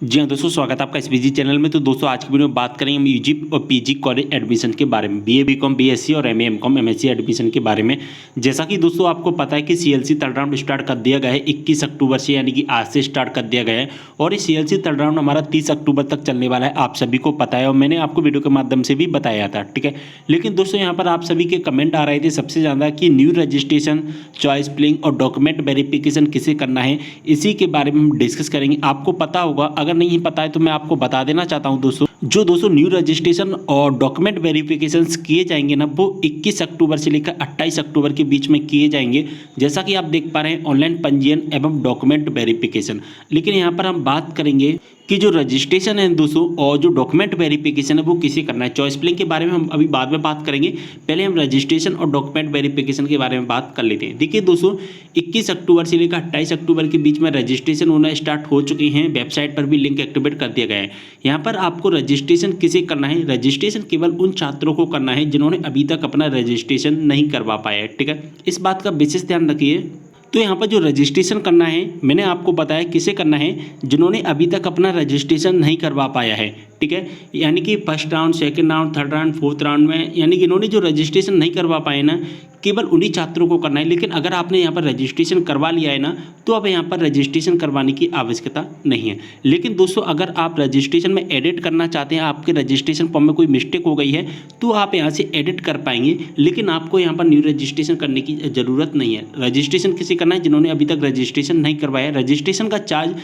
जी हाँ दोस्तों, स्वागत है आपका एसपीजी चैनल में। तो दोस्तों आज की वीडियो में बात करेंगे हम यूजी और पीजी कॉलेज एडमिशन के बारे में, बीए बीकॉम बीएससी और एमए एमकॉम एमएससी एडमिशन के बारे में। जैसा कि दोस्तों आपको पता है कि सीएलसी थर्ड राउंड स्टार्ट कर दिया गया है 21 अक्टूबर से, यानी कि आज से स्टार्ट कर दिया गया है। और इस सीएलसी थर्ड राउंड हमारा 30 अक्टूबर तक चलने वाला है, आप सभी को पता है और मैंने आपको वीडियो के माध्यम से भी बताया था, ठीक है। लेकिन दोस्तों यहाँ पर आप सभी के कमेंट आ रहे थे सबसे ज़्यादा कि न्यू रजिस्ट्रेशन, चॉइस फिलिंग और डॉक्यूमेंट वेरिफिकेशन किसे करना है, इसी के बारे में हम डिस्कस करेंगे। आपको पता होगा, अगर नहीं पता है तो मैं आपको बता देना चाहता हूं दोस्तों न्यू रजिस्ट्रेशन और डॉक्यूमेंट वेरिफिकेशन किए जाएंगे ना, वो 21 अक्टूबर से लेकर 28 अक्टूबर के बीच में किए जाएंगे। जैसा कि आप देख पा रहे हैं, ऑनलाइन पंजीयन एवं डॉक्यूमेंट वेरिफिकेशन। लेकिन यहाँ पर हम बात करेंगे कि जो रजिस्ट्रेशन है दोस्तों और जो डॉक्यूमेंट वेरिफिकेशन है वो किसे करना है। चॉइस फिलिंग के बारे में हम अभी बाद में बात करेंगे, पहले हम रजिस्ट्रेशन और डॉक्यूमेंट वेरिफिकेशन के बारे में बात कर लेते हैं। देखिए दोस्तों, 21 अक्टूबर से लेकर 28 अक्टूबर के बीच में रजिस्ट्रेशन होना स्टार्ट हो चुके हैं। वेबसाइट पर भी लिंक एक्टिवेट कर दिया गया है। यहाँ पर आपको रजिस्ट्रेशन किसे करना है, रजिस्ट्रेशन केवल उन छात्रों को करना है जिन्होंने अभी तक अपना रजिस्ट्रेशन नहीं करवा पाया है, ठीक है। इस बात का विशेष ध्यान रखिए। तो यहाँ पर जो रजिस्ट्रेशन करना है, मैंने आपको बताया किसे करना है, जिन्होंने अभी तक अपना रजिस्ट्रेशन नहीं करवा पाया है, ठीक है। यानी कि first round, second round, third round, fourth round में, यानी कि इन्होंने जो रजिस्ट्रेशन नहीं करवा पाए ना, केवल उन्हीं छात्रों को करना है। लेकिन अगर आपने यहाँ पर रजिस्ट्रेशन करवा लिया है ना, तो अब यहाँ पर रजिस्ट्रेशन करवाने की आवश्यकता नहीं है। लेकिन दोस्तों, अगर आप रजिस्ट्रेशन में एडिट करना चाहते हैं, आपके रजिस्ट्रेशन फॉर्म में कोई मिस्टेक हो गई है, तो आप यहाँ से एडिट कर पाएंगे। लेकिन आपको यहाँ पर न्यू रजिस्ट्रेशन करने की ज़रूरत नहीं है। रजिस्ट्रेशन किसे करना है, जिन्होंने अभी तक रजिस्ट्रेशन नहीं करवाया। रजिस्ट्रेशन का चार्ज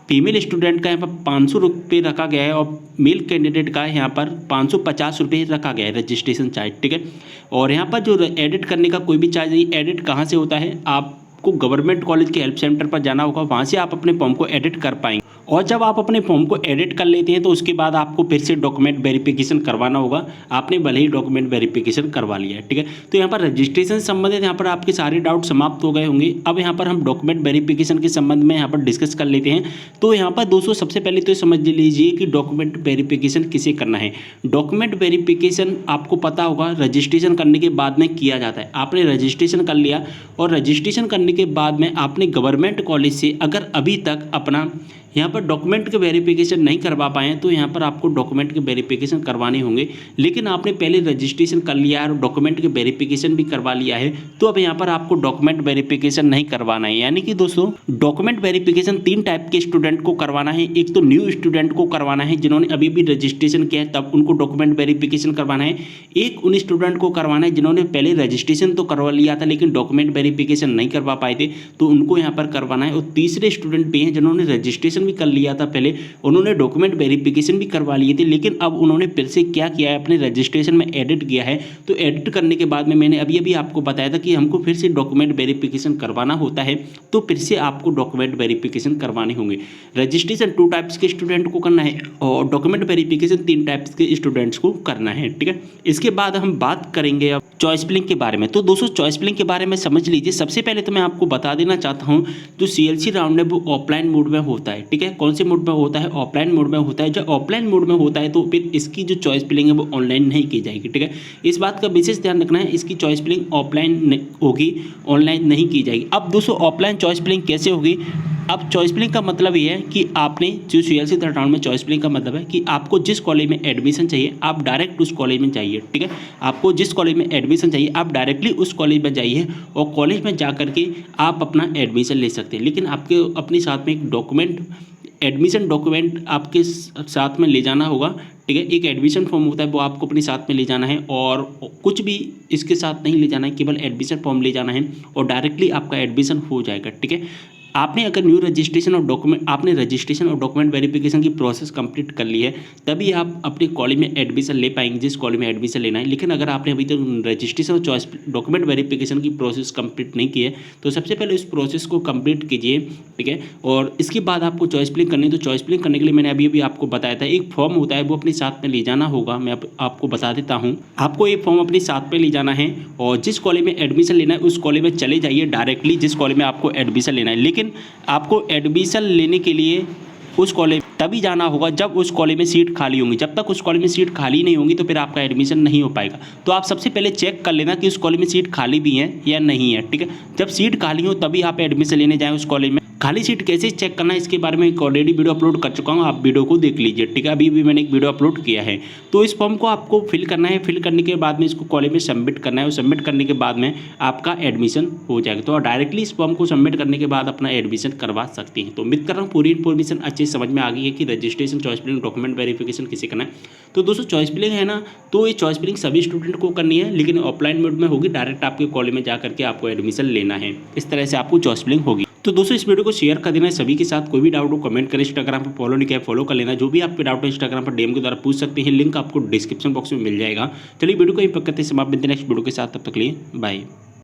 फीमेल स्टूडेंट का यहाँ पर 500 रुपये रखा गया है और मेल कैंडिडेट का यहाँ पर 550 रुपये रखा गया है रजिस्ट्रेशन चार्ज, ठीक है। और यहाँ पर जो एडिट करने का कोई भी चार्ज नहीं। एडिट कहाँ से होता है, आपको गवर्नमेंट कॉलेज के हेल्प सेंटर पर जाना होगा, वहाँ से आप अपने फॉर्म को एडिट कर पाएंगे। और जब आप अपने फॉर्म को एडिट कर लेते हैं तो उसके बाद आपको फिर से डॉक्यूमेंट वेरिफिकेशन करवाना होगा। आपने भले ही डॉक्यूमेंट वेरिफिकेशन करवा लिया है, ठीक है। तो यहाँ पर रजिस्ट्रेशन से संबंधित यहाँ पर आपके सारे डाउट समाप्त हो गए होंगे। अब यहाँ पर हम डॉक्यूमेंट वेरिफिकेशन के संबंध में यहाँ पर डिस्कस कर लेते हैं। तो यहाँ पर दोस्तों सबसे पहले तो समझ लीजिए कि डॉक्यूमेंट वेरिफिकेशन किसे करना है। डॉक्यूमेंट वेरिफिकेशन आपको पता होगा रजिस्ट्रेशन करने के बाद में किया जाता है। आपने रजिस्ट्रेशन कर लिया और रजिस्ट्रेशन करने के बाद में आपने गवर्नमेंट कॉलेज से अगर अभी तक अपना यहाँ पर डॉक्यूमेंट के वेरिफिकेशन नहीं करवा पाए हैं, तो यहाँ पर आपको डॉक्यूमेंट के वेरिफिकेशन करवाने होंगे। लेकिन आपने पहले रजिस्ट्रेशन कर लिया है और डॉक्यूमेंट के वेरिफिकेशन भी करवा लिया है, तो अब यहाँ पर आपको डॉक्यूमेंट वेरिफिकेशन नहीं करवाना है। यानी कि दोस्तों, डॉक्यूमेंट वेरिफिकेशन 3 टाइप के स्टूडेंट को करवाना है। एक तो न्यू स्टूडेंट को करवाना है, जिन्होंने अभी भी रजिस्ट्रेशन किया है तब उनको डॉक्यूमेंट वेरिफिकेशन करवाना है। एक उन स्टूडेंट को करवाना है जिन्होंने पहले रजिस्ट्रेशन तो करवा लिया था लेकिन डॉक्यूमेंट वेरिफिकेशन नहीं करवा पाए थे, तो उनको यहाँ पर करवाना है। और तीसरे स्टूडेंट भी हैं जिन्होंने रजिस्ट्रेशन भी कर लिया था पहले, उन्होंने डॉक्यूमेंट वेरिफिकेशन भी करवा लिए थे, लेकिन अब उन्होंने फिर से क्या किया है, अपने रजिस्ट्रेशन में एडिट किया है। तो एडिट करने के बाद में मैंने अभी आपको बताया था कि हमको फिर से डॉक्यूमेंट वेरिफिकेशन करवाना होता है, तो फिर से आपको डॉक्यूमेंट वेरिफिकेशन करवाने होंगे। रजिस्ट्रेशन 2 टाइप्स के स्टूडेंट को करना है और डॉक्यूमेंट वेरिफिकेशन 3 टाइप्स के स्टूडेंट्स को करना है, ठीक है। इसके बाद हम बात करेंगे अब चॉइस फिलिंग के बारे में। तो दोस्तों चॉइस फिलिंग के बारे में समझ लीजिए। सबसे पहले तो मैं आपको बता देना चाहता हूं, जो सीएलसी राउंड है वो ऑफलाइन मोड में होता है, ठीक है। कौन से मोड में होता है, ऑफलाइन मोड में होता है। जब ऑफलाइन मोड में होता है तो फिर इसकी जो चॉइस फिलिंग है वो ऑनलाइन नहीं की जाएगी, ठीक है। इस बात का विशेष ध्यान रखना है, इसकी चॉइस फिलिंग ऑफलाइन होगी, ऑनलाइन नहीं की जाएगी। अब दोस्तों ऑफलाइन चॉइस फिलिंग कैसे होगी, अब चॉइस फिलिंग का मतलब ये है कि आपने जो सीएलसी थर्ड राउंड में चॉइस फिलिंग का मतलब है कि आपको जिस कॉलेज में एडमिशन चाहिए आप डायरेक्ट उस कॉलेज में जाइए, ठीक है। आपको जिस कॉलेज में एडमिशन चाहिए आप डायरेक्टली उस कॉलेज में जाइए और कॉलेज में जा करके आप अपना एडमिशन ले सकते हैं। लेकिन आपके अपने साथ में एक डॉक्यूमेंट, एडमिशन डॉक्यूमेंट आपके साथ में ले जाना होगा, ठीक है। एक एडमिशन फॉर्म होता है वो आपको अपने साथ में ले जाना है और कुछ भी इसके साथ नहीं ले जाना है, केवल एडमिशन फॉर्म ले जाना है और डायरेक्टली आपका एडमिशन हो जाएगा, ठीक है। आपने अगर न्यू रजिस्ट्रेशन और डॉक्यूमेंट, आपने रजिस्ट्रेशन और डॉक्यूमेंट वेरिफिकेशन की प्रोसेस कंप्लीट कर ली है, तभी आप अपने कॉलेज में एडमिशन ले पाएंगे जिस कॉलेज में एडमिशन लेना है। लेकिन अगर आपने अभी तक रजिस्ट्रेशन और चॉइस डॉक्यूमेंट वेरिफिकेशन की प्रोसेस कंप्लीट नहीं की है, तो सबसे पहले इस प्रोसेस को कंप्लीट कीजिए, ठीक है। और इसके बाद आपको चॉइस फिलिंग करनी है। तो चॉइस फिलिंग करने के लिए मैंने अभी आपको बताया था, एक फॉर्म होता है वो अपने साथ में ले जाना होगा। मैं आपको बता देता हूँ, आपको एक फॉर्म अपने साथ में ले जाना है और जिस कॉलेज में एडमिशन लेना है उस कॉलेज में चले जाइए डायरेक्टली, जिस कॉलेज में आपको एडमिशन लेना है। लेकिन आपको एडमिशन लेने के लिए उस कॉलेज तभी जाना होगा जब उस कॉलेज में सीट खाली होंगी। जब तक उस कॉलेज में सीट खाली नहीं होंगी तो फिर आपका एडमिशन नहीं हो पाएगा। तो आप सबसे पहले चेक कर लेना कि उस कॉलेज में सीट खाली भी है या नहीं है, ठीक है। जब सीट खाली हो तभी आप एडमिशन लेने जाएं उस कॉलेज में। खाली सीट कैसे चेक करना है इसके बारे में एक ऑलरेडी वीडियो अपलोड कर चुका हूँ, आप वीडियो को देख लीजिए, ठीक है। अभी भी मैंने एक वीडियो अपलोड किया है। तो इस फॉर्म को आपको फिल करना है, फिल करने के बाद में इसको कॉलेज में सबमिट करना है और सबमिट करने के बाद में आपका एडमिशन हो जाएगा। तो डायरेक्टली इस फॉर्म को सबमिट करने के बाद अपना एडमिशन करवा सकती हैं। तो उम्मीद कर रहा हूँ पूरी इन्फॉर्मेशन अच्छे से समझ में आ गई है कि registration, choice filling, document verification किसे करना है। तो दोस्तों चॉइस फिलिंग है ना, तो ये चॉइस फिलिंग सभी स्टूडेंट को करनी है, लेकिन ऑफलाइन मोड में होगी। डायरेक्ट आपके कॉलेज में जा करके आपको एडमिशन लेना है। इस तरह से आपको चॉइस फिलिंग होगी। तो दोस्तों इस वीडियो को शेयर कर देना है सभी के साथ। कोई भी डाउट हो कमेंट करें, इंस्टाग्राम पर फॉलो नहीं किया फॉलो कर लेना। जो भी आपके डाउट है इंस्टाग्राम पर डीएम के द्वारा पूछ सकते हैं, लिंक आपको डिस्क्रिप्शन बॉक्स में मिल जाएगा। चलिए वीडियो को यहीं पर करते हैं समाप्त, मिलते हैं नेक्स्ट वीडियो के साथ, तब तक के लिए बाय।